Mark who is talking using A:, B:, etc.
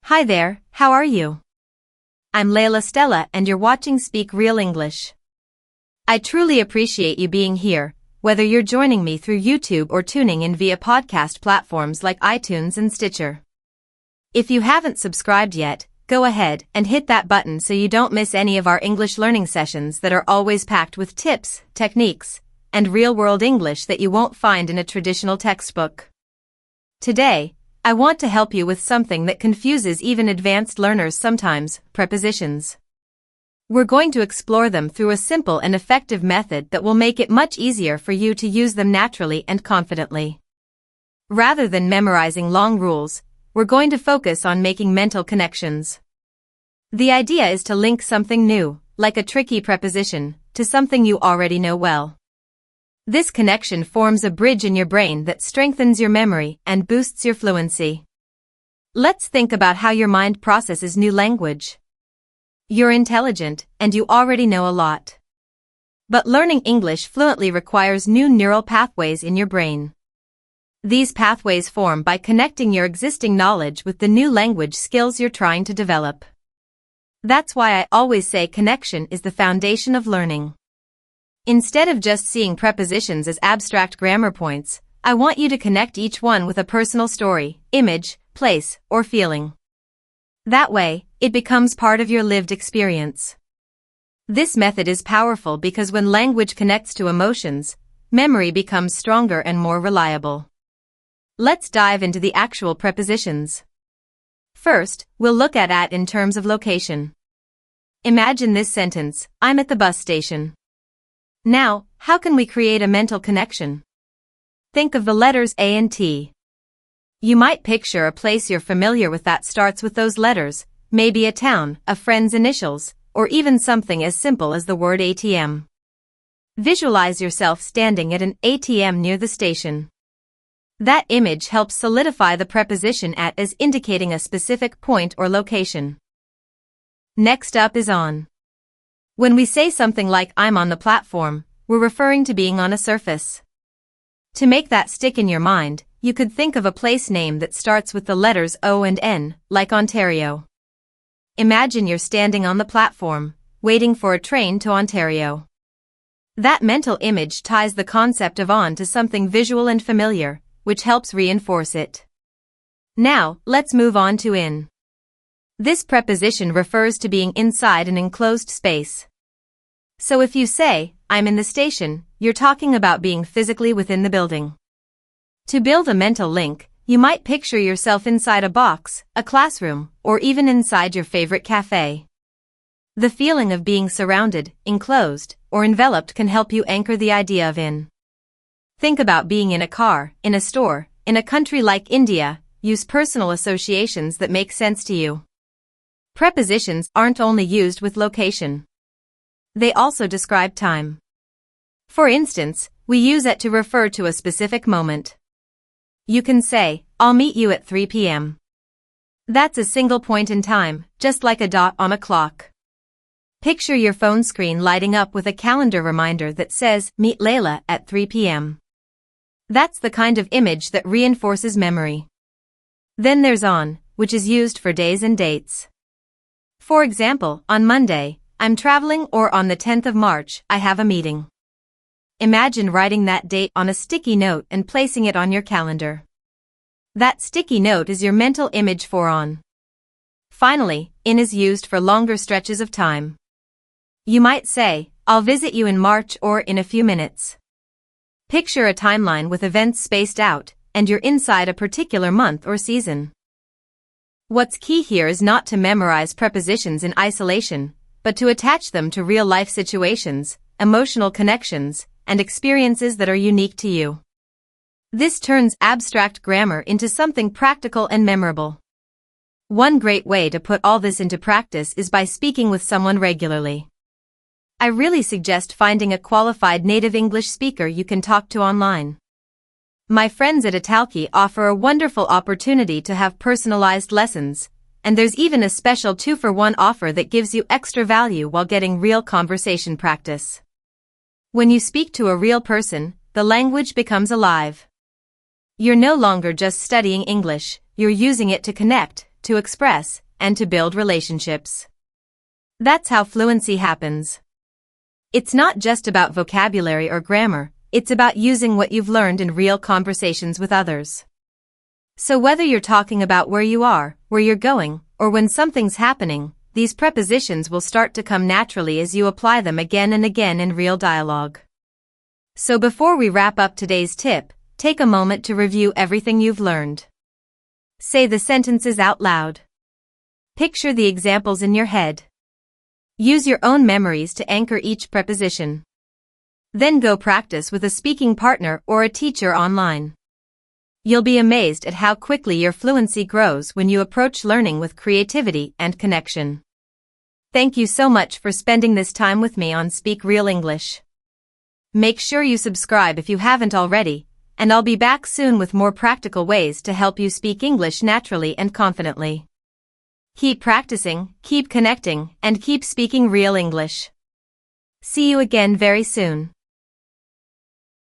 A: Hi there, how are you? I'm Layla Stella and you're watching Speak Real English. I truly appreciate you being here, whether you're joining me through YouTube or tuning in via podcast platforms like iTunes and Stitcher. If you haven't subscribed yet, go ahead and hit that button so you don't miss any of our English learning sessions that are always packed with tips, techniques, and real-world English that you won't find in a traditional textbook. Today, I want to help you with something that confuses even advanced learners sometimes: prepositions. We're going to explore them through a simple and effective method that will make it much easier for you to use them naturally and confidently. Rather than memorizing long rules, we're going to focus on making mental connections. The idea is to link something new, like a tricky preposition, to something you already know well. This connection forms a bridge in your brain that strengthens your memory and boosts your fluency. Let's think about how your mind processes new language. You're intelligent, and you already know a lot. But learning English fluently requires new neural pathways in your brain. These pathways form by connecting your existing knowledge with the new language skills you're trying to develop. That's why I always say connection is the foundation of learning. Instead of just seeing prepositions as abstract grammar points, I want you to connect each one with a personal story, image, place, or feeling. That way, it becomes part of your lived experience. This method is powerful because when language connects to emotions, memory becomes stronger and more reliable. Let's dive into the actual prepositions. First, we'll look at in terms of location. Imagine this sentence: I'm at the bus station. Now, how can we create a mental connection? Think of the letters A and T. You might picture a place you're familiar with that starts with those letters, maybe a town, a friend's initials, or even something as simple as the word ATM. Visualize yourself standing at an ATM near the station. That image helps solidify the preposition at as indicating a specific point or location. Next up is on. When we say something like I'm on the platform, we're referring to being on a surface. To make that stick in your mind, you could think of a place name that starts with the letters O and N, like Ontario. Imagine you're standing on the platform, waiting for a train to Ontario. That mental image ties the concept of on to something visual and familiar, which helps reinforce it. Now, let's move on to in. This preposition refers to being inside an enclosed space. So if you say, I'm in the station, you're talking about being physically within the building. To build a mental link, you might picture yourself inside a box, a classroom, or even inside your favorite cafe. The feeling of being surrounded, enclosed, or enveloped can help you anchor the idea of in. Think about being in a car, in a store, in a country like India. Use personal associations that make sense to you. Prepositions aren't only used with location. They also describe time. For instance, we use it to refer to a specific moment. You can say, I'll meet you at 3 p.m. That's a single point in time, just like a dot on a clock. Picture your phone screen lighting up with a calendar reminder that says, Meet Layla at 3 p.m. That's the kind of image that reinforces memory. Then there's on, which is used for days and dates. For example, on Monday, I'm traveling, or on the 10th of March, I have a meeting. Imagine writing that date on a sticky note and placing it on your calendar. That sticky note is your mental image for on. Finally, in is used for longer stretches of time. You might say, I'll visit you in March or in a few minutes. Picture a timeline with events spaced out, and you're inside a particular month or season. What's key here is not to memorize prepositions in isolation, but to attach them to real-life situations, emotional connections, and experiences that are unique to you. This turns abstract grammar into something practical and memorable. One great way to put all this into practice is by speaking with someone regularly. I really suggest finding a qualified native English speaker you can talk to online. My friends at Italki offer a wonderful opportunity to have personalized lessons, and there's even a special 2-for-1 offer that gives you extra value while getting real conversation practice. When you speak to a real person, the language becomes alive. You're no longer just studying English, you're using it to connect, to express, and to build relationships. That's how fluency happens. It's not just about vocabulary or grammar, it's about using what you've learned in real conversations with others. So whether you're talking about where you are, where you're going, or when something's happening, these prepositions will start to come naturally as you apply them again and again in real dialogue. So before we wrap up today's tip, take a moment to review everything you've learned. Say the sentences out loud. Picture the examples in your head. Use your own memories to anchor each preposition. Then go practice with a speaking partner or a teacher online. You'll be amazed at how quickly your fluency grows when you approach learning with creativity and connection. Thank you so much for spending this time with me on Speak Real English. Make sure you subscribe if you haven't already, and I'll be back soon with more practical ways to help you speak English naturally and confidently. Keep practicing, keep connecting, and keep speaking real English. See you again very soon.